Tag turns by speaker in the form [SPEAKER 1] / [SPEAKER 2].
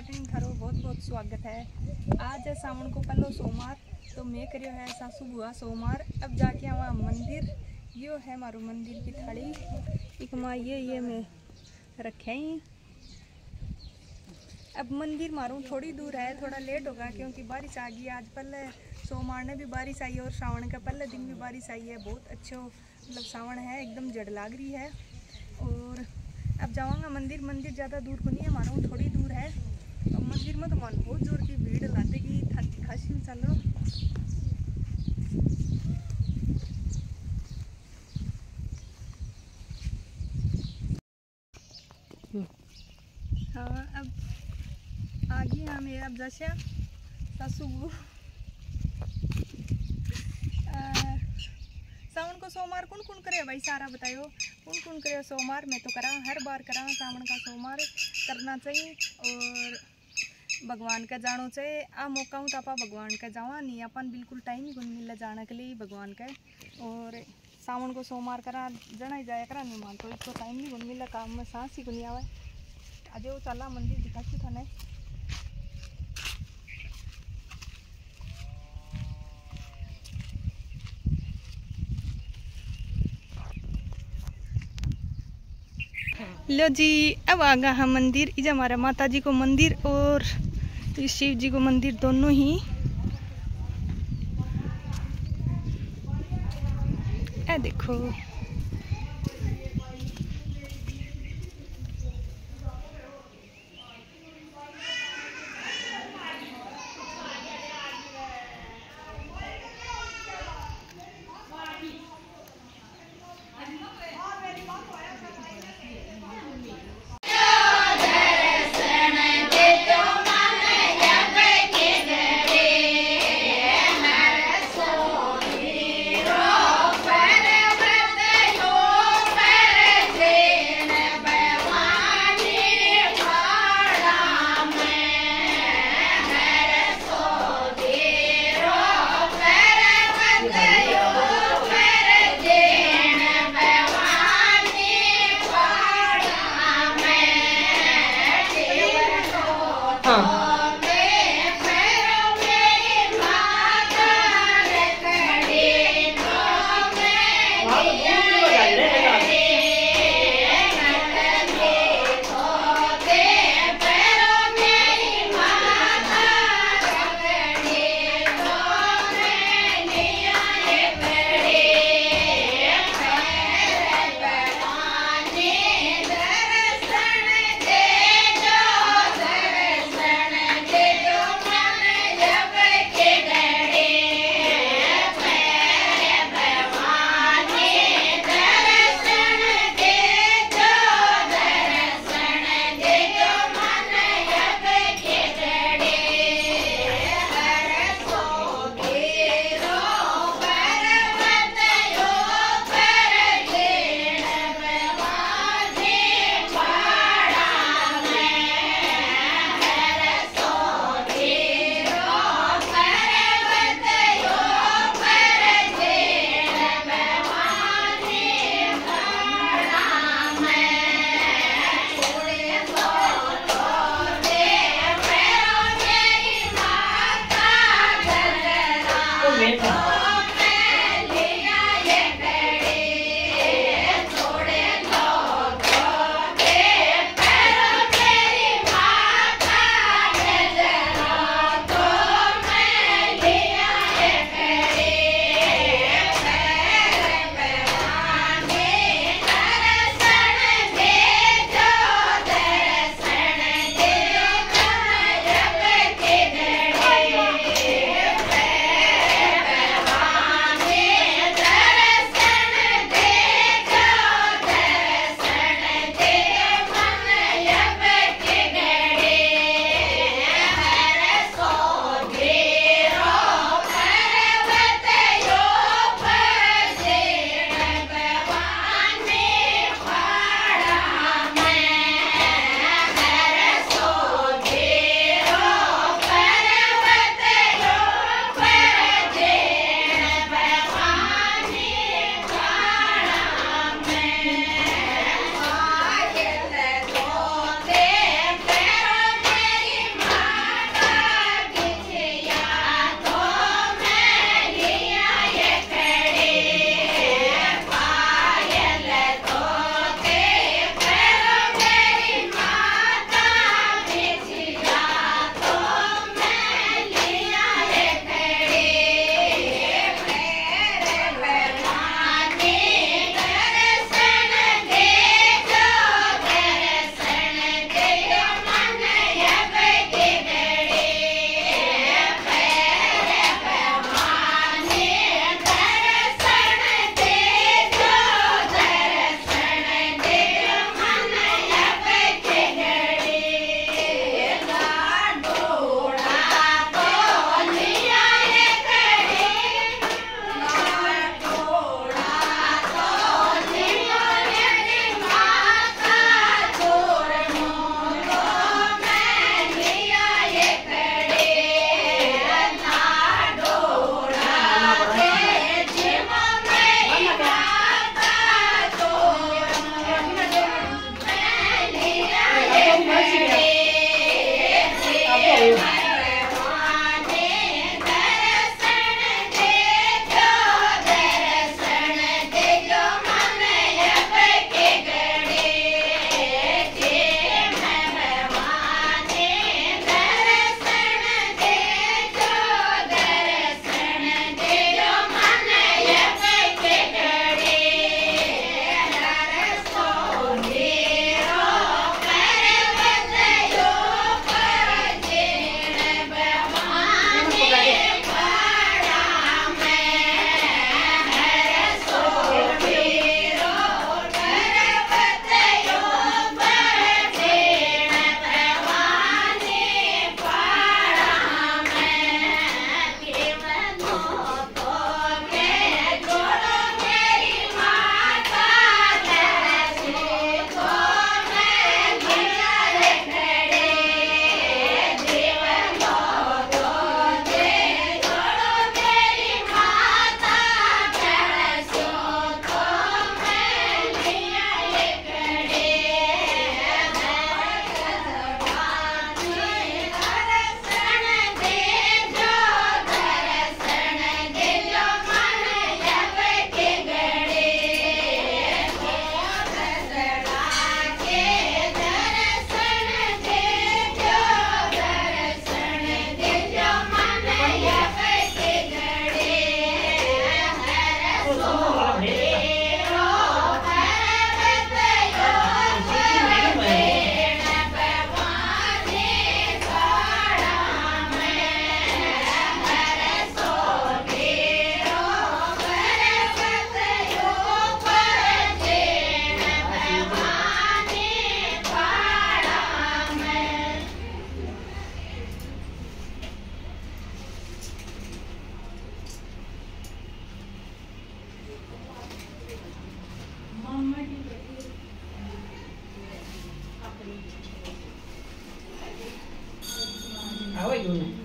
[SPEAKER 1] Starting थारो बहुत बहुत स्वागत है। आज है सावन को पहलो सोमवार, तो मैं करियो है सासू बुआ सोमवार। अब जाके वहाँ मंदिर, यो है मारो मंदिर की थाली, एक माँ ये मैं रखे ही। अब मंदिर मारूँ थोड़ी दूर है, थोड़ा लेट होगा क्योंकि बारिश आ गई। आज पहले सोमवार ने भी बारिश आई और सावन का पहले दिन भी बारिश आई है। बहुत अच्छो मतलब सावन है, एकदम जड़ लाग रही है। और अब जाऊँगा मंदिर। मंदिर ज़्यादा दूर को नहीं है, मारूँ थोड़ी दूर है। अब मंदिर में तो मान बहुत जोर की भीड़ लाते की खासी चलो। हाँ अब आ गई हमें। अब जैसे सासू सावन को सोमवार कौन कौन करे भाई, सारा बतायो कौन कौन करे सोमवार। मैं तो करा, हर बार करा सावन का सोमवार करना चाहिए और भगवान का जानो चाहिए। आ मौका हूँ तो आप भगवान का जावा नहीं, अपन बिल्कुल टाइम ही नहीं मिला जाने के लिए भगवान का। और सावन को सोमवार करा जना ही जाया करा, नहीं मान तो इसको टाइम नहीं मिला, काम में सांस ही नहीं आवा। आज वो चला मंदिर दिखा था ना। लो जी अब आ गया हम मंदिर। इज हमारा माता जी को मंदिर और शिव जी को मंदिर दोनों ही। ए देखो
[SPEAKER 2] How are you?